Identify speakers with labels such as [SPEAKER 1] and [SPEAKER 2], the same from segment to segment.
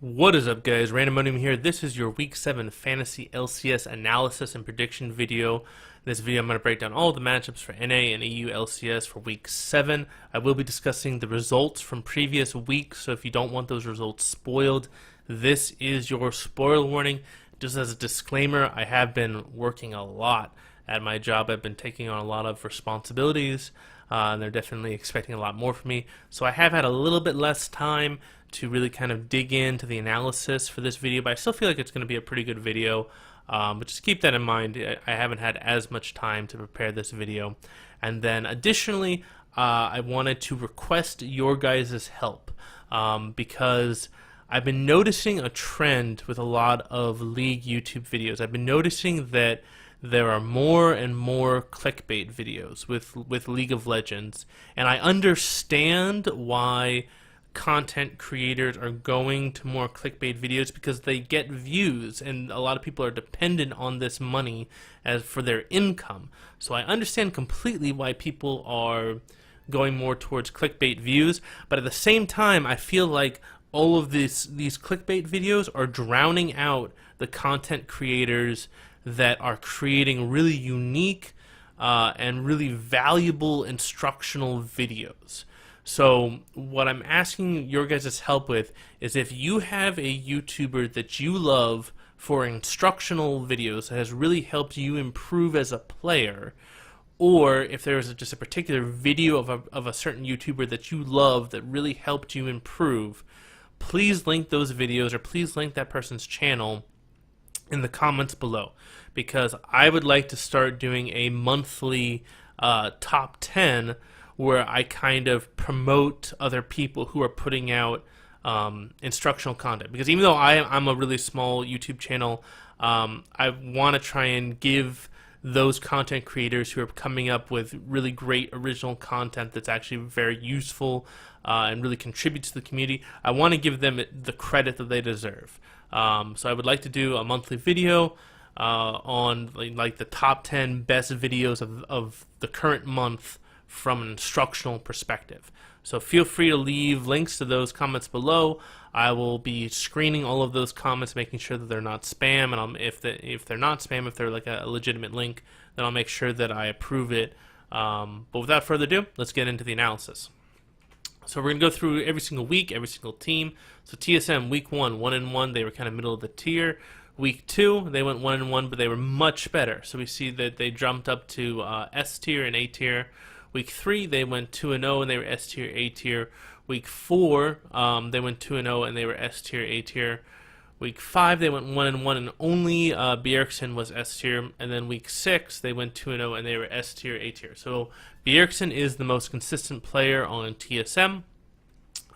[SPEAKER 1] What is up, guys? Randomonium here. This is your Week 7 Fantasy LCS analysis and prediction video. In this video, I'm going to break down all the matchups for NA and EU LCS for Week 7. I will be discussing the results from previous weeks, so if you don't want those results spoiled, this is your spoiler warning. Just as a disclaimer, I have been working a lot at my job. I've been taking on a lot of responsibilities, and they're definitely expecting a lot more from me. So I have had a little bit less time to really kind of dig into the analysis for this video, but I still feel like it's going to be a pretty good video. But just keep that in mind. I haven't had as much time to prepare this video. And then additionally, I wanted to request your guys' help because I've been noticing a trend with a lot of League YouTube videos. I've been noticing that there are more and more clickbait videos with League of Legends, and I understand why content creators are going to more clickbait videos because they get views, and a lot of people are dependent on this money as for their income. So I understand completely why people are going more towards clickbait views, but at the same time I feel like all of these clickbait videos are drowning out the content creators that are creating really unique and really valuable instructional videos. So what I'm asking your guys' help with is if you have a YouTuber that you love for instructional videos that has really helped you improve as a player, or if there's just a particular video of a certain YouTuber that you love that really helped you improve, please link those videos or please link that person's channel in the comments below, because I would like to start doing a monthly top 10 where I kind of promote other people who are putting out instructional content. Because even though I'm a really small YouTube channel, I want to try and give those content creators who are coming up with really great original content that's actually very useful and really contributes to the community, I want to give them the credit that they deserve. So I would like to do a monthly video on like the top 10 best videos of the current month from an instructional perspective. So feel free to leave links to those comments below. I will be screening all of those comments, making sure that they're not spam, and if they're not spam, if they're like a legitimate link, then I'll make sure that I approve it. But without further ado, let's get into the analysis. So we're going to go through every single week, every single team. So TSM week 1, 1-1, they were kind of middle of the tier. Week 2, they went 1-1, but they were much better. So we see that they jumped up to S tier and A tier. Week 3, they went 2-0 and they were S tier, A tier. Week 4, they went 2-0 and they were S tier, A tier. Week 5, they went 1-1 and only Bjergsen was S tier. And then week 6, they went 2-0 and they were S tier, A tier. So Bjergsen is the most consistent player on TSM.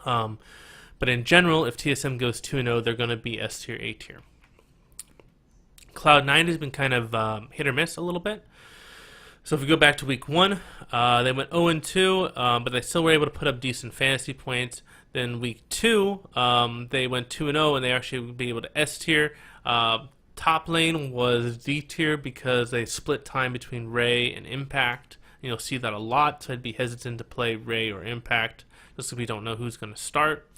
[SPEAKER 1] But in general, if TSM goes 2-0, they're going to be S tier, A tier. Cloud9 has been kind of hit or miss a little bit. So if we go back to week 1, they went 0-2, but they still were able to put up decent fantasy points. Then week 2, they went 2-0, and they actually would be able to S tier. Top lane was D tier because they split time between Ray and Impact. You'll see that a lot, so I'd be hesitant to play Ray or Impact, just because we don't know who's going to start.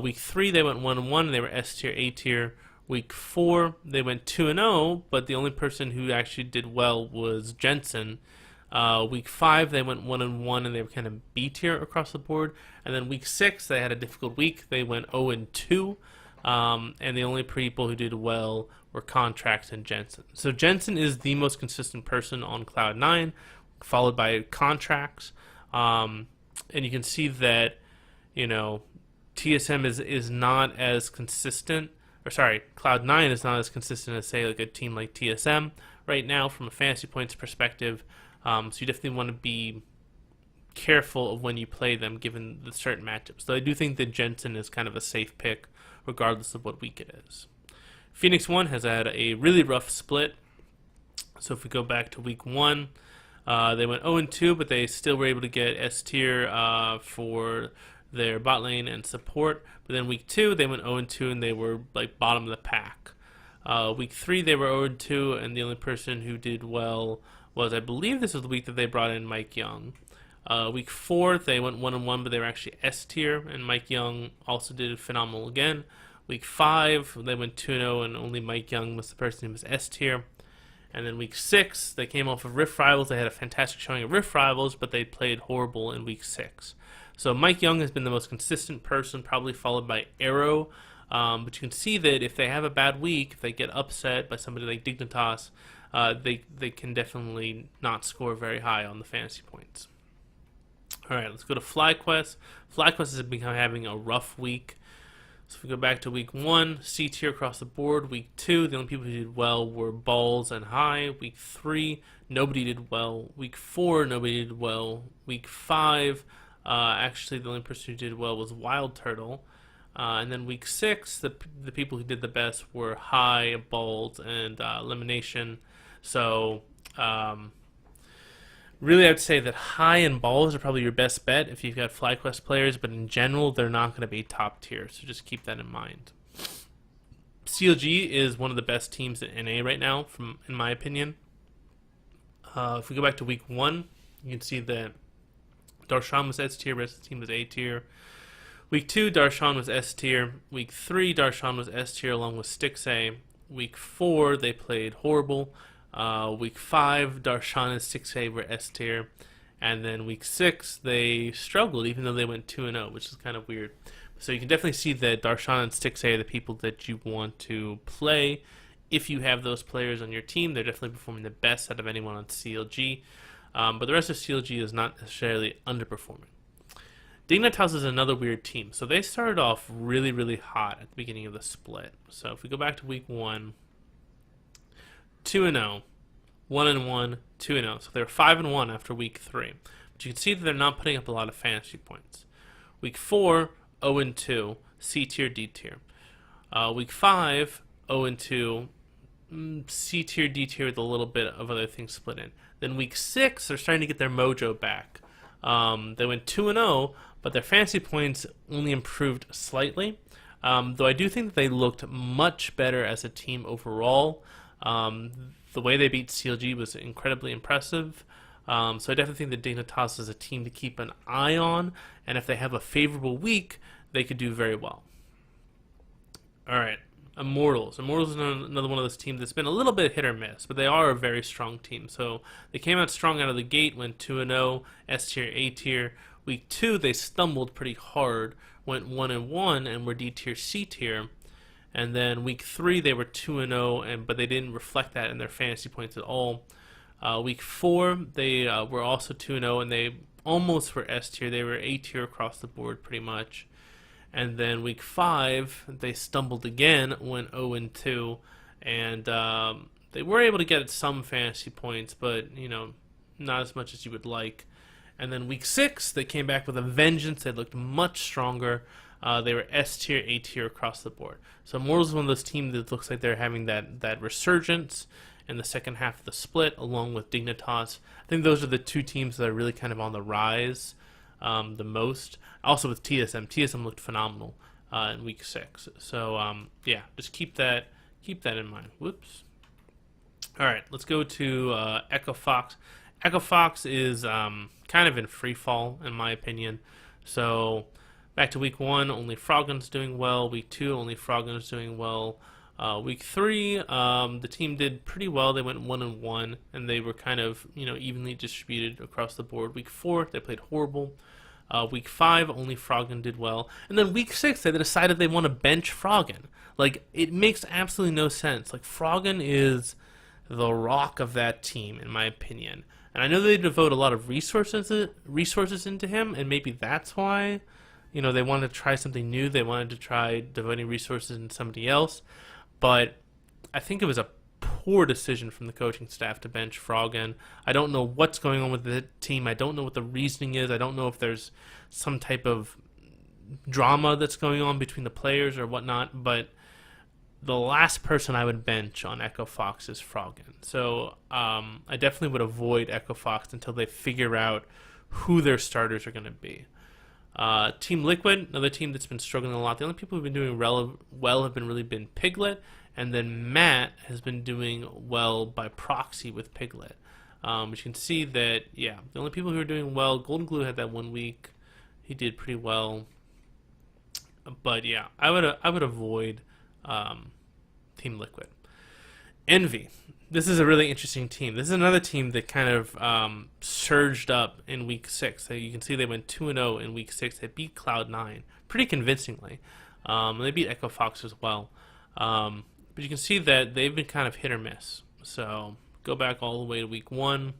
[SPEAKER 1] Week 3, they went 1-1, and they were S tier, A tier. Week 4, they went 2-0, but the only person who actually did well was Jensen. Week 5, they went 1-1, and they were kind of B tier across the board. And then week 6, they had a difficult week. They went 0-2, and the only people who did well were Contracts and Jensen. So Jensen is the most consistent person on Cloud9, followed by Contracts. And you can see that, TSM is not as consistent. Or sorry, Cloud9 is not as consistent as, say, like a team like TSM right now from a fantasy points perspective. So you definitely want to be careful of when you play them given the certain matchups. So I do think that Jensen is kind of a safe pick regardless of what week it is. Phoenix 1 has had a really rough split. So if we go back to week 1, they went 0-2, but they still were able to get S tier for their bot lane and support. But then week 2, they went 0-2 and they were like bottom of the pack. Week 3, they were 0-2, and the only person who did well was, I believe this was the week that they brought in Mike Young. Week 4, they went 1-1, but they were actually S tier, and Mike Young also did phenomenal again. Week 5, they went 2-0, and only Mike Young was the person who was S tier. And then week 6, they came off of Rift Rivals. They had a fantastic showing of Rift Rivals, but they played horrible in week 6. So Mike Young has been the most consistent person, probably followed by Arrow. But you can see that if they have a bad week, if they get upset by somebody like Dignitas, they can definitely not score very high on the fantasy points. All right, let's go to FlyQuest. FlyQuest has been having a rough week. So if we go back to week 1, C tier across the board. Week 2, the only people who did well were Balls and High. Week 3, nobody did well. Week 4, nobody did well. Week 5, actually the only person who did well was Wild Turtle. And then week 6, the people who did the best were High, Balls, and Elimination. So really, I would say that High and Balls are probably your best bet if you've got FlyQuest players, but in general, they're not going to be top tier, so just keep that in mind. CLG is one of the best teams in NA right now, in my opinion. If we go back to week 1, you can see that Darshan was S tier, rest of the team was A tier. Week 2, Darshan was S tier. Week 3, Darshan was S tier along with Stixay. Week 4, they played horrible. Week 5, Darshan and Stixay were S tier. And then week 6, they struggled, even though they went 2-0, which is kind of weird. So you can definitely see that Darshan and Stixay are the people that you want to play. If you have those players on your team, they're definitely performing the best out of anyone on CLG. But the rest of CLG is not necessarily underperforming. Dignitas is another weird team. So they started off really, really hot at the beginning of the split. So if we go back to week 1, 2-0, 1-1, 2-0. So they're 5-1 after week 3. But you can see that they're not putting up a lot of fantasy points. Week 4, 0-2, C tier, D tier. Week 5, 0-2, C tier, D tier with a little bit of other things split in. Then week 6, they're starting to get their mojo back. They went 2-0, but their fantasy points only improved slightly. Though I do think that they looked much better as a team overall. The way they beat CLG was incredibly impressive. So I definitely think that Dignitas is a team to keep an eye on, and if they have a favorable week, they could do very well. All right, Immortals. Immortals is another one of those teams that's been a little bit hit or miss, but they are a very strong team. So they came out strong out of the gate, went 2-0, S tier, A tier. Week 2, they stumbled pretty hard, went 1-1, and were D tier, C tier. And then week 3, they were 2-0, but they didn't reflect that in their fantasy points at all. Week 4, they were also 2-0, and they almost were S tier. They were A tier across the board pretty much. And then week 5, they stumbled again, went 0-2, and they were able to get some fantasy points, but not as much as you would like. And then week 6, they came back with a vengeance. They looked much stronger. They were S tier, A tier across the board. So Immortals is one of those teams that looks like they're having that resurgence in the second half of the split, along with Dignitas. I think those are the two teams that are really kind of on the rise the most. Also with TSM. TSM looked phenomenal in week 6. So yeah, just keep that in mind. Whoops. All right, let's go to Echo Fox. Echo Fox is kind of in free fall, in my opinion. So back to week 1, only Froggen's doing well. Week 2, only Froggen's doing well. Week 3, the team did pretty well. They went 1-1, and they were kind of evenly distributed across the board. Week 4, they played horrible. Week 5, only Froggen did well. And then week 6, they decided they want to bench Froggen. Like, it makes absolutely no sense. Like, Froggen is the rock of that team, in my opinion. And I know they devote a lot of resources into him, and maybe that's why, they wanted to try something new. They wanted to try devoting resources into somebody else. But I think it was a poor decision from the coaching staff to bench Froggen. I don't know what's going on with the team. I don't know what the reasoning is. I don't know if there's some type of drama that's going on between the players or whatnot, but the last person I would bench on Echo Fox is Froggen. So I definitely would avoid Echo Fox until they figure out who their starters are going to be. Team Liquid, another team that's been struggling a lot. The only people who've been doing well have been Piglet, and then Matt has been doing well by proxy with Piglet. But you can see that, yeah, the only people who are doing well, Golden Glue had that 1 week. He did pretty well. But yeah, I would avoid Team Liquid. Envy. This is a really interesting team. This is another team that kind of surged up in week 6. So you can see they went 2-0 in week 6. They beat Cloud9 pretty convincingly. They beat Echo Fox as well. But you can see that they've been kind of hit or miss. So go back all the way to week 1.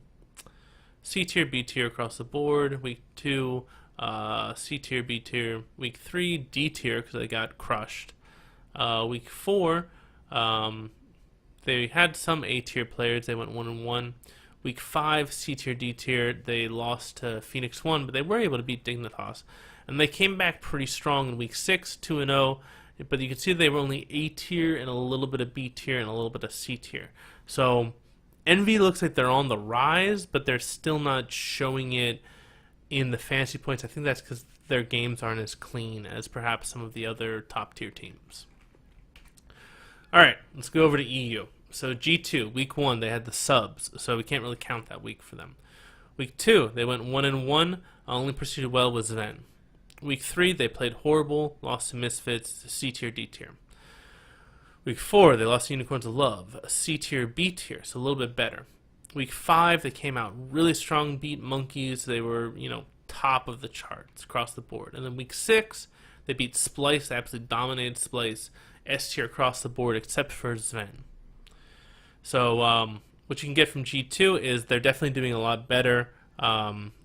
[SPEAKER 1] C tier, B tier across the board. Week 2, C tier, B tier. Week 3, D tier because they got crushed. Week 4, they had some A tier players. They went 1-1. Week 5, C tier, D tier. They lost to Phoenix 1, but they were able to beat Dignitas. And they came back pretty strong in week 6, 2-0. But you can see they were only A tier and a little bit of B tier and a little bit of C tier. So Envy looks like they're on the rise, but they're still not showing it in the fantasy points. I think that's because their games aren't as clean as perhaps some of the other top tier teams. Alright, let's go over to EU. So G2, week 1, they had the subs, so we can't really count that week for them. Week 2, they went 1-1, only proceeded well was Zen. Week 3, they played horrible, lost to Misfits, to C tier, D tier. Week 4, they lost to Unicorns of Love, a C tier, B tier, so a little bit better. Week 5, they came out really strong, beat Monkeys. They were, top of the charts across the board. And then week 6, they beat Splice, they absolutely dominated Splice, S tier across the board except for Sven. So what you can get from G2 is they're definitely doing a lot better.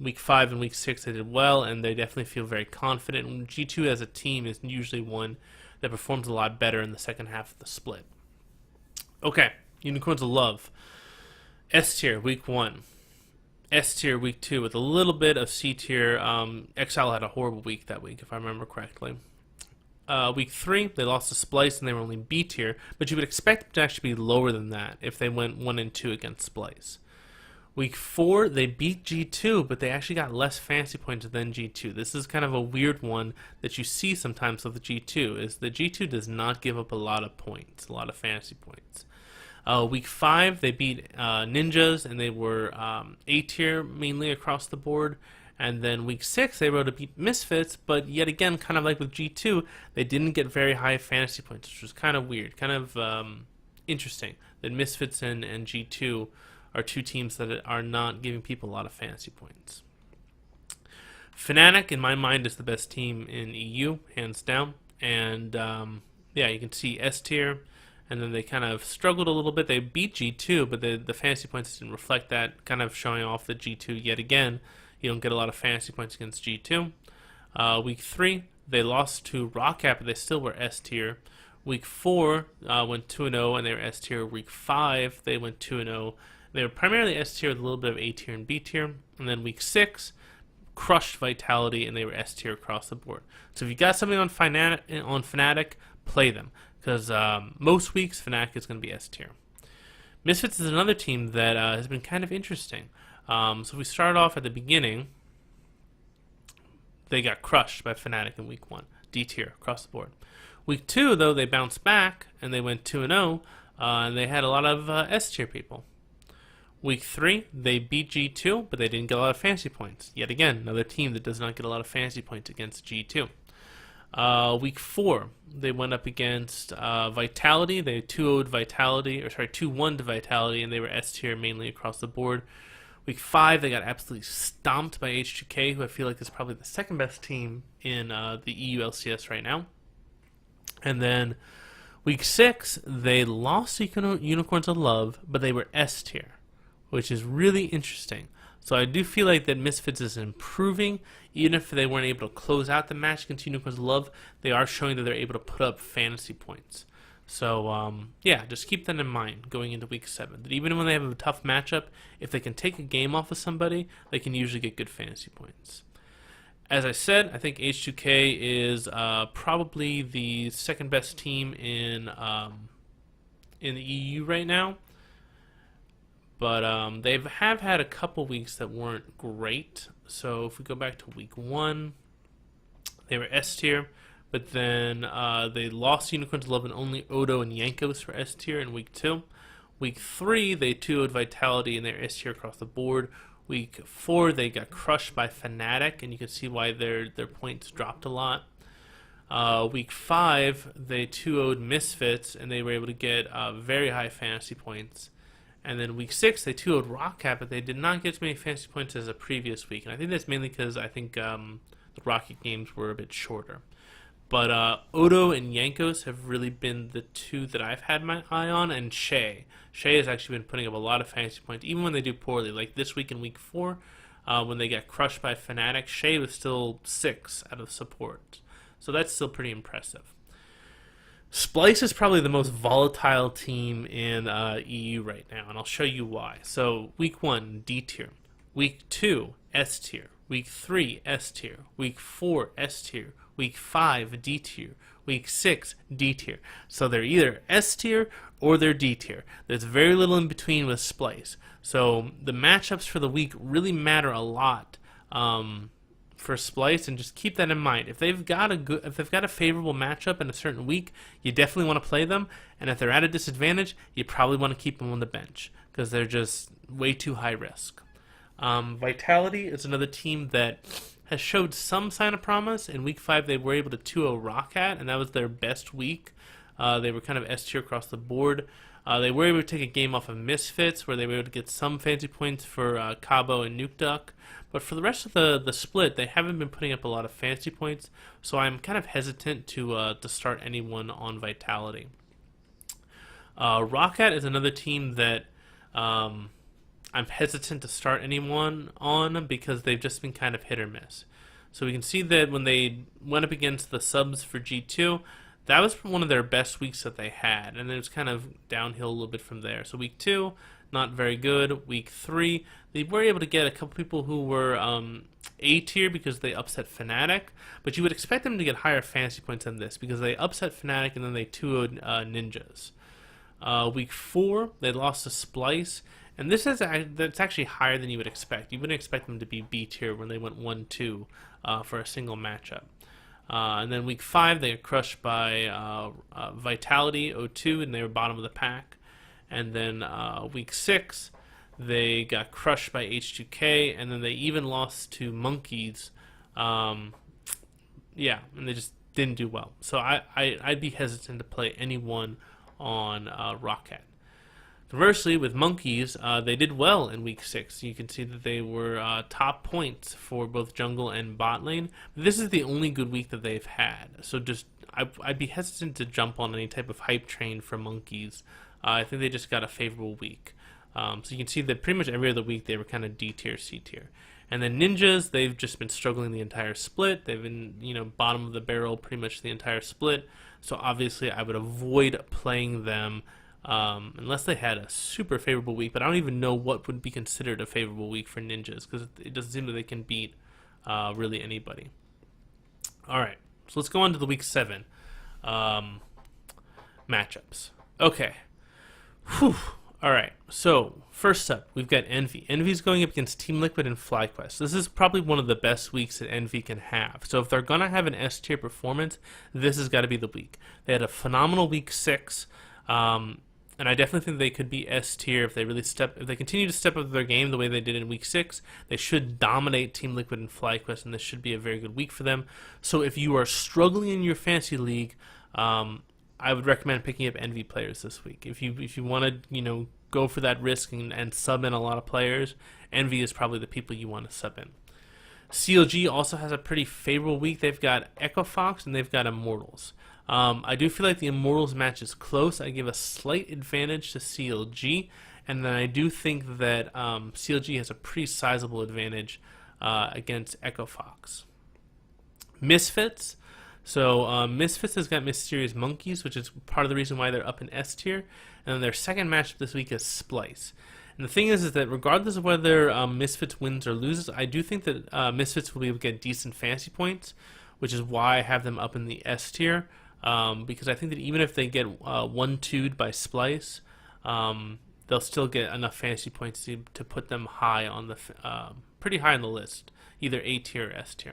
[SPEAKER 1] Week 5 and week 6 they did well, and they definitely feel very confident. And G2 as a team is usually one that performs a lot better in the second half of the split. Okay, Unicorns of Love. S tier, week 1. S tier, week 2, with a little bit of C tier. Exile had a horrible week that week, if I remember correctly. Week 3, they lost to Splice, and they were only B tier, but you would expect them to actually be lower than that if they went 1-2 against Splice. Week 4, they beat G2, but they actually got less fantasy points than G2. This is kind of a weird one that you see sometimes with the G2, is the G2 does not give up a lot of points, a lot of fantasy points. Week 5, they beat Ninjas, and they were A tier mainly across the board. And then week 6, they were able to beat Misfits, but yet again, kind of like with G2, they didn't get very high fantasy points, which was kind of weird, kind of interesting that Misfits and G2 are two teams that are not giving people a lot of fantasy points. Fnatic, in my mind, is the best team in EU, hands down. And yeah, you can see S tier, and then they kind of struggled a little bit. They beat G2, but the fantasy points didn't reflect that, kind of showing off that G2 yet again. You don't get a lot of fantasy points against G2. Week 3, they lost to Rockcat, but they still were S tier. Week 4 went 2-0, and they were S tier. Week 5, they went 2-0. They were primarily S tier with a little bit of A tier and B tier. And then week 6, crushed Vitality, and they were S tier across the board. So if you got something on Fnatic, play them. Because most weeks, Fnatic is going to be S tier. Misfits is another team that has been kind of interesting. So we start off at the beginning. They got crushed by Fnatic in week 1. D tier across the board. Week 2, though, they bounced back, and they went 2-0, and they had a lot of S tier people. Week 3, they beat G2, but they didn't get a lot of fantasy points. Yet again, another team that does not get a lot of fantasy points against G2. Week 4, they went up against Vitality. They 2-0'd Vitality, or sorry, 2-1 to Vitality, and they were S tier mainly across the board. Week 5, they got absolutely stomped by H2K, who I feel like is probably the second best team in the EU LCS right now. And then week 6, they lost to Unicorns of Love, but they were S tier, which is really interesting. So I do feel like that Misfits is improving. Even if they weren't able to close out the match against Unicorns of Love, they are showing that they're able to put up fantasy points. So, yeah, just keep that in mind going into week 7. That even when they have a tough matchup, if they can take a game off of somebody, they can usually get good fantasy points. As I said, I think H2K is probably the second best team in the EU right now. But they have had a couple weeks that weren't great. So if we go back to week 1, they were S tier. But then they lost Unicorns of Love, and only Odo and Yankos for S tier in week 2. Week 3, they 2-0'd Vitality, and they're S tier across the board. Week 4, they got crushed by Fnatic, and you can see why their points dropped a lot. Week 5, they 2-0'd Misfits, and they were able to get very high fantasy points. And then week 6, they 2-0'd Rocket, but they did not get as many fantasy points as the previous week. And I think that's mainly because I think the Rocket games were a bit shorter. But Odo and Yankos have really been the two that I've had my eye on, and Shay. Shay has actually been putting up a lot of fantasy points, even when they do poorly. Like this week in week 4, when they got crushed by Fnatic, Shay was still 6 out of support. So that's still pretty impressive. Splice is probably the most volatile team in EU right now, and I'll show you why. So week 1, D tier. Week 2, S tier. Week 3, S tier. Week 4, S tier. Week 5, D tier. Week 6, D tier. So they're either S tier or they're D tier. There's very little in between with Splice. So the matchups for the week really matter a lot for Splice, and just keep that in mind. If they've got a favorable matchup in a certain week, you definitely want to play them. And if they're at a disadvantage, you probably want to keep them on the bench because they're just way too high risk. Vitality is another team that has showed some sign of promise. In week 5, they were able to 2-0 Rocket, and that was their best week. They were kind of S tier across the board. They were able to take a game off of Misfits, where they were able to get some fancy points for Cabo and Nuke Duck. But for the rest of the split, they haven't been putting up a lot of fancy points, so I'm kind of hesitant to start anyone on Vitality. Rocket is another team that I'm hesitant to start anyone on because they've just been kind of hit or miss. So we can see that when they went up against the subs for G2, that was one of their best weeks that they had, and then it was kind of downhill a little bit from there. So week 2, not very good. Week 3, they were able to get a couple people who were A tier because they upset Fnatic, but you would expect them to get higher fantasy points than this because they upset Fnatic and then they 2-0'd Ninjas. Week 4, they lost to Splice, and that's actually higher than you would expect. You wouldn't expect them to be B tier when they went 1-2 for a single matchup. And then week 5, they got crushed by Vitality 0-2, and they were bottom of the pack. And then week 6, they got crushed by H2K, and then they even lost to Monkeys. Yeah, and they just didn't do well. So I'd be hesitant to play anyone on Rocket. Conversely, with Monkeys, they did well in week 6. You can see that they were top points for both jungle and bot lane. This is the only good week that they've had. So just I'd be hesitant to jump on any type of hype train for Monkeys. I think they just got a favorable week. So you can see that pretty much every other week they were kind of D tier, C tier. And then Ninjas, they've just been struggling the entire split. They've been, bottom of the barrel pretty much the entire split. So obviously I would avoid playing them unless they had a super favorable week. But I don't even know what would be considered a favorable week for Ninjas because it doesn't seem that they can beat really anybody. All right, so let's go on to the week 7 matchups. Okay. Whew. All right, so first up, we've got Envy. Envy's going up against Team Liquid and FlyQuest. This is probably one of the best weeks that Envy can have. So if they're going to have an S tier performance, this has got to be the week. They had a phenomenal week 6, and I definitely think they could be S tier if they continue to step up their game the way they did in week 6. They should dominate Team Liquid and FlyQuest, and this should be a very good week for them. So if you are struggling in your fantasy league, I would recommend picking up Envy players this week. If you want to go for that risk and sub in a lot of players, Envy is probably the people you want to sub in. CLG also has a pretty favorable week. They've got Echo Fox and they've got Immortals. I do feel like the Immortals match is close. I give a slight advantage to CLG, and then I do think that CLG has a pretty sizable advantage against Echo Fox. Misfits. So Misfits has got Mysterious Monkeys, which is part of the reason why they're up in S tier. And then their second matchup this week is Splice. And the thing is that regardless of whether Misfits wins or loses, I do think that Misfits will be able to get decent fantasy points, which is why I have them up in the S tier. Because I think that even if they get 1-2'd by Splice, they'll still get enough fantasy points to put them high on the pretty high on the list, either A tier or S tier.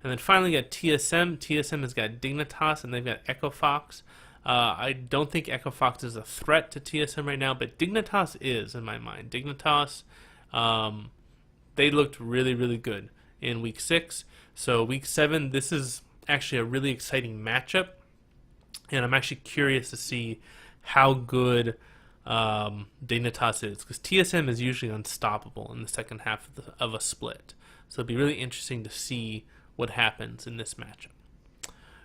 [SPEAKER 1] And then finally, got TSM. TSM has got Dignitas, and they've got Echo Fox. I don't think Echo Fox is a threat to TSM right now, but Dignitas is, in my mind. Dignitas, they looked really, really good in week 6. So week 7, this is actually a really exciting matchup, and I'm actually curious to see how good Dignitas is, because TSM is usually unstoppable in the second half of a split. So it'll be really interesting to see what happens in this matchup.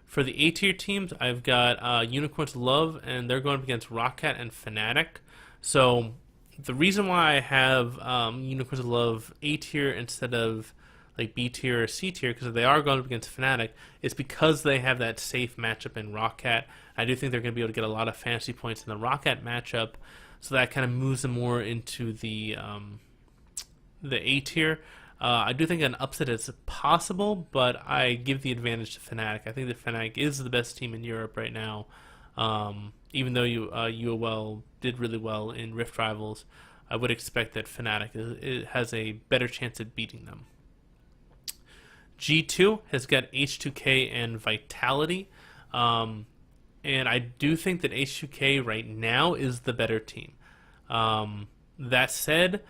[SPEAKER 1] For the A tier teams, I've got Unicorns Love, and they're going up against Rockcat and Fnatic. So the reason why I have Unicorns Love A tier instead of like B tier or C tier, because they are going up against Fnatic, is because they have that safe matchup in Rockcat. I do think they're going to be able to get a lot of fantasy points in the Rockcat matchup, so that kind of moves them more into the A tier. I do think an upset is possible, but I give the advantage to Fnatic. I think that Fnatic is the best team in Europe right now. Even though UOL did really well in Rift Rivals, I would expect that Fnatic has a better chance at beating them. G2 has got H2K and Vitality, and I do think that H2K right now is the better team. That said,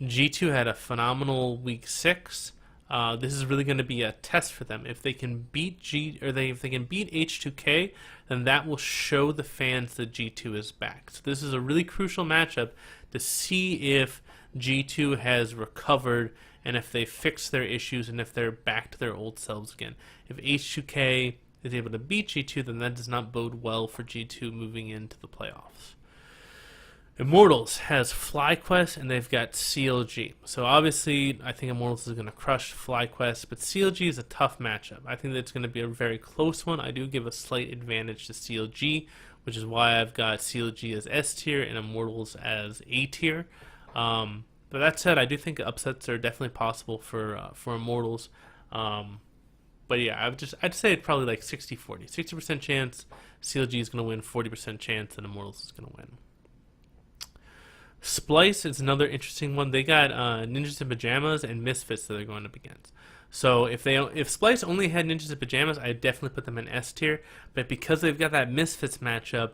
[SPEAKER 1] G2 had a phenomenal week 6. This is really going to be a test for them. If they can beat if they can beat H2K, then that will show the fans that G2 is back. So this is a really crucial matchup to see if G2 has recovered and if they fix their issues and if they're back to their old selves again. If H2K is able to beat G2, then that does not bode well for G2 moving into the playoffs. Immortals has FlyQuest, and they've got CLG. So obviously, I think Immortals is going to crush FlyQuest, but CLG is a tough matchup. I think that it's going to be a very close one. I do give a slight advantage to CLG, which is why I've got CLG as S tier and Immortals as A tier. But that said, I do think upsets are definitely possible for Immortals. But yeah, I'd say it's probably like 60-40. 60% chance CLG is going to win, 40% chance that Immortals is going to win. Splice is another interesting one. They got Ninjas in Pajamas and Misfits that they're going up against. So if Splice only had Ninjas in Pajamas, I'd definitely put them in S tier. But because they've got that Misfits matchup,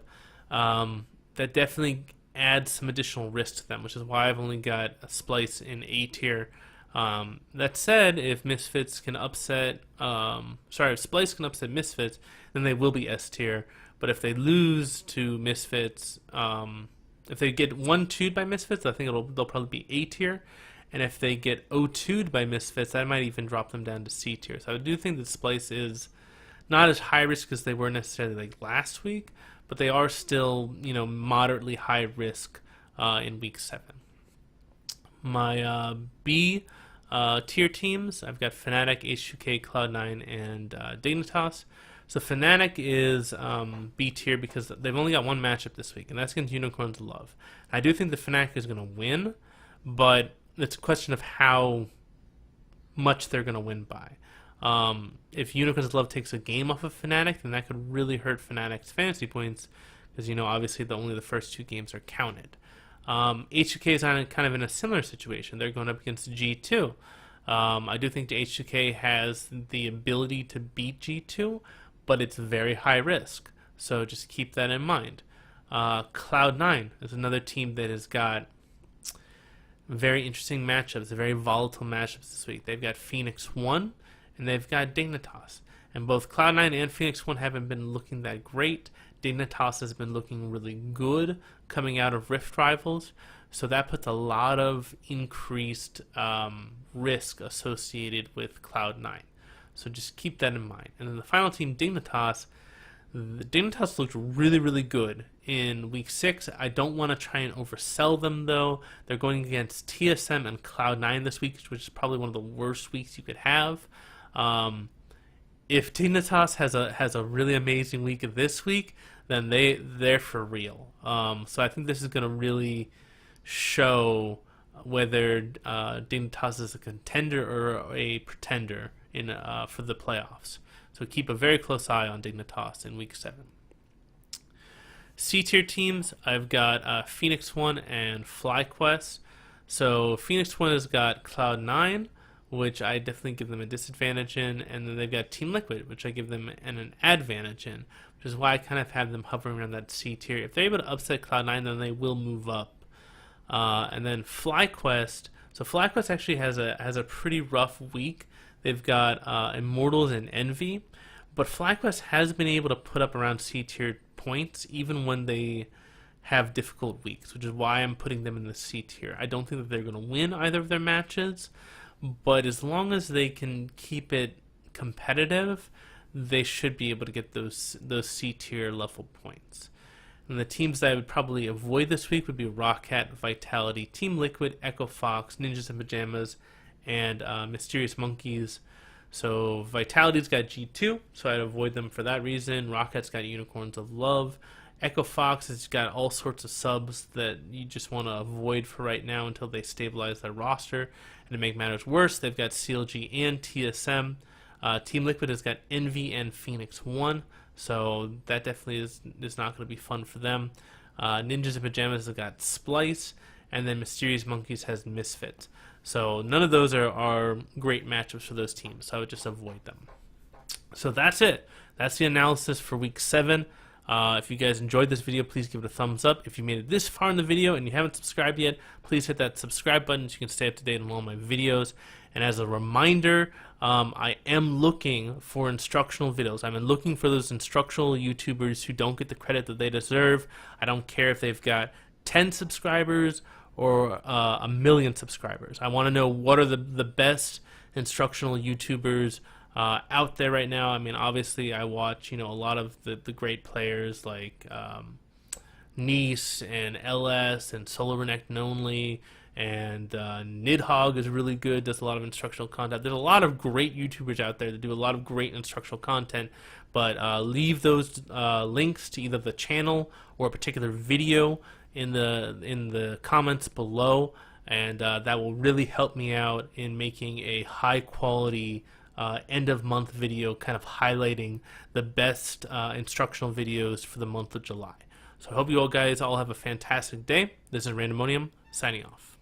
[SPEAKER 1] that definitely adds some additional risk to them, which is why I've only got a Splice in A tier. That said, if Misfits can upset, if Splice can upset Misfits, then they will be S tier. But if they lose to Misfits, if they get 1-2'd by Misfits, I think they'll probably be A tier. And if they get 0-2'd by Misfits, that might even drop them down to C tier. So I do think that Splice is not as high risk as they were necessarily like last week, but they are still, moderately high risk in week 7. My B tier teams, I've got Fnatic, H2K, Cloud9, and Dignitas. So Fnatic is B tier because they've only got one matchup this week, and that's against Unicorns Love. I do think the Fnatic is going to win, but it's a question of how much they're going to win by. If Unicorns Love takes a game off of Fnatic, then that could really hurt Fnatic's fantasy points, because obviously only the first 2 games are counted. H2K is kind of in a similar situation. They're going up against G2. I do think the H2K has the ability to beat G2, but it's very high risk. So just keep that in mind. Cloud9 is another team that has got very interesting matchups, very volatile matchups this week. They've got Phoenix 1 and they've got Dignitas. And both Cloud9 and Phoenix 1 haven't been looking that great. Dignitas has been looking really good coming out of Rift Rivals. So that puts a lot of increased risk associated with Cloud9. So just keep that in mind. And then the final team, Dignitas. The Dignitas looked really, really good in week 6. I don't want to try and oversell them, though. They're going against TSM and Cloud9 this week, which is probably one of the worst weeks you could have. If Dignitas has a really amazing week this week, then they're for real. So I think this is going to really show whether Dignitas is a contender or a pretender for the playoffs. So keep a very close eye on Dignitas in week 7. C-tier teams, I've got Phoenix 1 and FlyQuest. So Phoenix 1 has got Cloud9, which I definitely give them a disadvantage in, and then they've got Team Liquid, which I give them an advantage in, which is why I kind of have them hovering around that C tier. If they're able to upset Cloud9, then they will move up. And then FlyQuest. So FlyQuest actually has a pretty rough week. They've got Immortals and Envy, but FlyQuest has been able to put up around C tier points even when they have difficult weeks, which is why I'm putting them in the C tier. I don't think that they're going to win either of their matches, but as long as they can keep it competitive, they should be able to get those C tier level points. And the teams that I would probably avoid this week would be Roccat, Vitality, Team Liquid, Echo Fox, Ninjas in Pajamas, and Mysterious Monkeys. So Vitality's got G2, so I'd avoid them for that reason. Rocket's got Unicorns of Love. Echo Fox has got all sorts of subs that you just want to avoid for right now until they stabilize their roster. And to make matters worse, they've got CLG and TSM. Team Liquid has got Envy and Phoenix 1, so that definitely is not going to be fun for them. Ninjas in Pajamas has got Splice, and then Mysterious Monkeys has Misfit. So none of those are great matchups for those teams, so I would just avoid them. So that's it. That's the analysis for Week 7. If you guys enjoyed this video, please give it a thumbs up. If you made it this far in the video and you haven't subscribed yet, please hit that subscribe button so you can stay up to date on all my videos. And as a reminder, I am looking for instructional videos. I'm looking for those instructional YouTubers who don't get the credit that they deserve. I don't care if they've got 10 subscribers or 1 million subscribers. I want to know what are the best instructional YouTubers out there right now. I mean, obviously, I watch a lot of the great players like Nice and LS and Solar Renekton Only, and Nidhogg is really good, does a lot of instructional content. There's a lot of great YouTubers out there that do a lot of great instructional content, but leave those links to either the channel or a particular video in the comments below, and that will really help me out in making a high quality end of month video kind of highlighting the best instructional videos for the month of July. So I hope you all guys all have a fantastic day. This is Randomonium signing off.